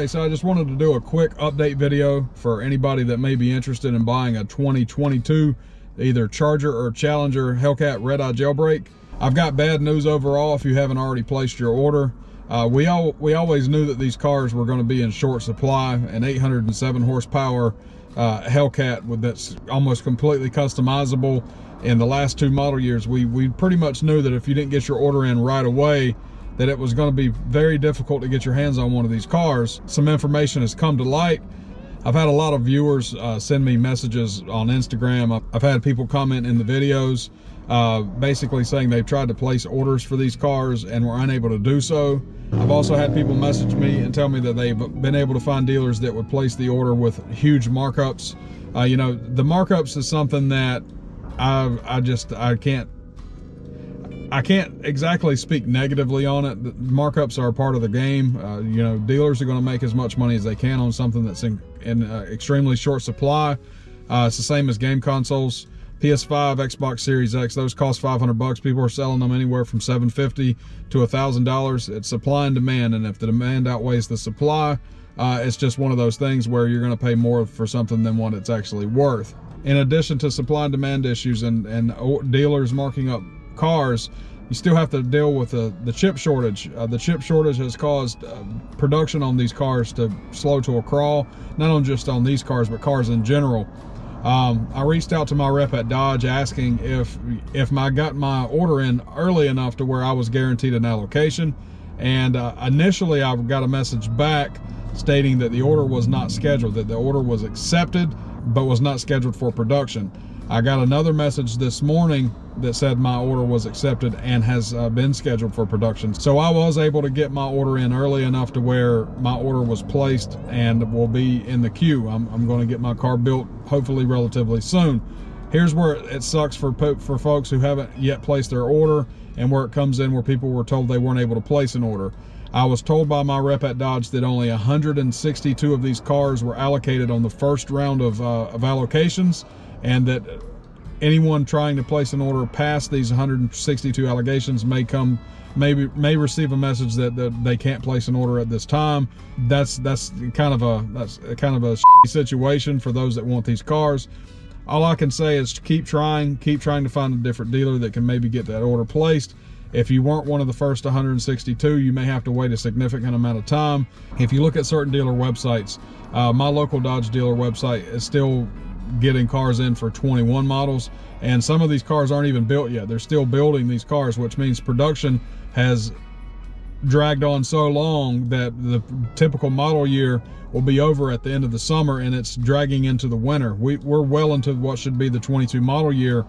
Hey, so I just wanted to do a quick update video for anybody that may be interested in buying a 2022 either Charger or Challenger Hellcat Redeye Jailbreak. I've got bad news overall if you haven't already placed your order. We always knew that these cars were going to be in short supply. An 807 horsepower Hellcat that's almost completely customizable. In the last two model years, we pretty much knew that if you didn't get your order in right away, that it was going to be very difficult to get your hands on one of these cars. Some information has come to light. I've had a lot of viewers send me messages on Instagram. I've had people comment in the videos basically saying they've tried to place orders for these cars and were unable to do so. I've also had people message me and tell me that they've been able to find dealers that would place the order with huge markups. You know, the markups is something that I can't exactly speak negatively on it. The markups are a part of the game. You know, dealers are going to make as much money as they can on something that's in extremely short supply. It's the same as game consoles. PS5, Xbox Series X, those cost $500. People are selling them anywhere from $750 to $1,000. It's supply and demand, and if the demand outweighs the supply, it's just one of those things where you're going to pay more for something than what it's actually worth. In addition to supply and demand issues and dealers marking up cars, you still have to deal with the chip shortage. The chip shortage has caused production on these cars to slow to a crawl, not only just on these cars, but cars in general. I reached out to my rep at Dodge asking if I got my order in early enough to where I was guaranteed an allocation, and initially I got a message back stating that the order was not scheduled, that the order was accepted but was not scheduled for production. I got another message this morning that said my order was accepted and has been scheduled for production. So I was able to get my order in early enough to where my order was placed and will be in the queue. I'm going to get my car built hopefully relatively soon. Here's where it sucks for folks who haven't yet placed their order, and where it comes in where people were told they weren't able to place an order. I was told by my rep at Dodge that only 162 of these cars were allocated on the first round of allocations, and that anyone trying to place an order past these 162 allocations may receive a message that they can't place an order at this time. That's kind of a shitty situation for those that want these cars. All I can say is keep trying to find a different dealer that can maybe get that order placed. If you weren't one of the first 162, you may have to wait a significant amount of time. If you look at certain dealer websites, my local Dodge dealer website is still getting cars in for 21 models, and some of these cars aren't even built yet. They're still building these cars, which means production has dragged on so long that the typical model year will be over at the end of the summer, and it's dragging into the winter. We're well into what should be the 22 model year,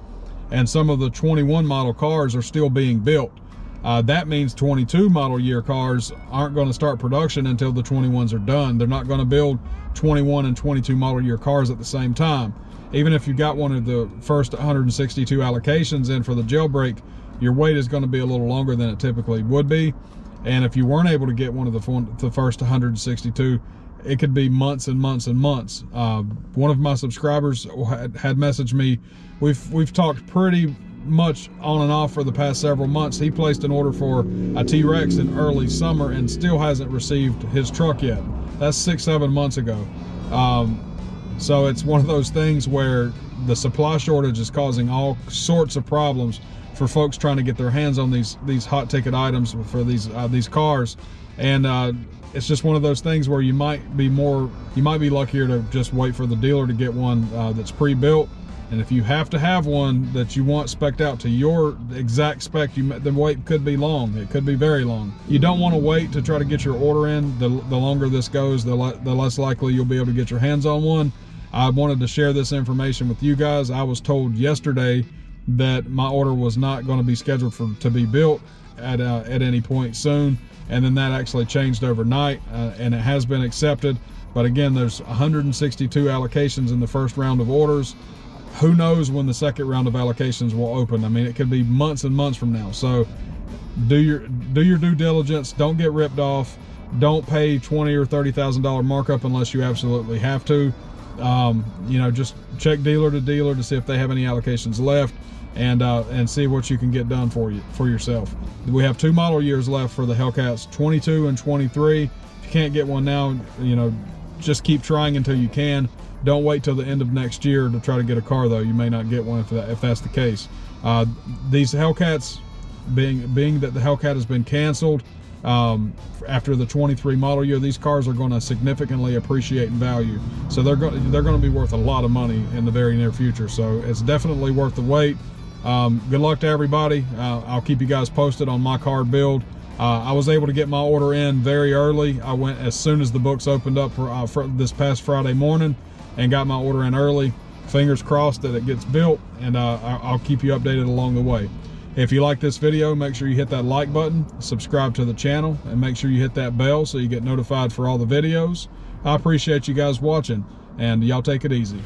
and some of the 21 model cars are still being built. That means 22 model year cars aren't going to start production until the 21s are done. They're not going to build 21 and 22 model year cars at the same time. Even if you got one of the first 162 allocations in for the jailbreak, your wait is going to be a little longer than it typically would be. And if you weren't able to get one of the first 162, it could be months and months and months. One of my subscribers had messaged me. We've talked pretty much on and off for the past several months. He placed an order for a T-Rex in early summer and still hasn't received his truck yet. That's 6-7 months ago. So it's one of those things where the supply shortage is causing all sorts of problems for folks trying to get their hands on these hot ticket items for these cars. And it's just one of those things where you might be luckier to just wait for the dealer to get one that's pre-built. And if you have to have one that you want spec'd out to your exact spec, the wait could be long. It could be very long. You don't want to wait to try to get your order in. The longer this goes, the less likely you'll be able to get your hands on one. I wanted to share this information with you guys. I was told yesterday that my order was not going to be scheduled to be built at any point soon, and then that actually changed overnight, and it has been accepted. But again, there's 162 allocations in the first round of orders. Who knows when the second round of allocations will open? I mean, it could be months and months from now. So do your due diligence. Don't get ripped off. Don't pay $20,000 or $30,000 markup unless you absolutely have to. You know, just check dealer to dealer to see if they have any allocations left, and see what you can get done for yourself. We have 2 model years left for the Hellcats, 22 and 23. If you can't get one now, you know, just keep trying until you can. Don't wait till the end of next year to try to get a car, though. You may not get one if that's the case. These Hellcats, being that the Hellcat has been canceled after the 23 model year, these cars are going to significantly appreciate in value. So they're going to be worth a lot of money in the very near future. So it's definitely worth the wait. Good luck to everybody. I'll keep you guys posted on my car build. I was able to get my order in very early. I went as soon as the books opened up for this past Friday morning and got my order in early. Fingers crossed that it gets built, and I'll keep you updated along the way. If you like this video, make sure you hit that like button, subscribe to the channel, and make sure you hit that bell so you get notified for all the videos. I appreciate you guys watching, and y'all take it easy.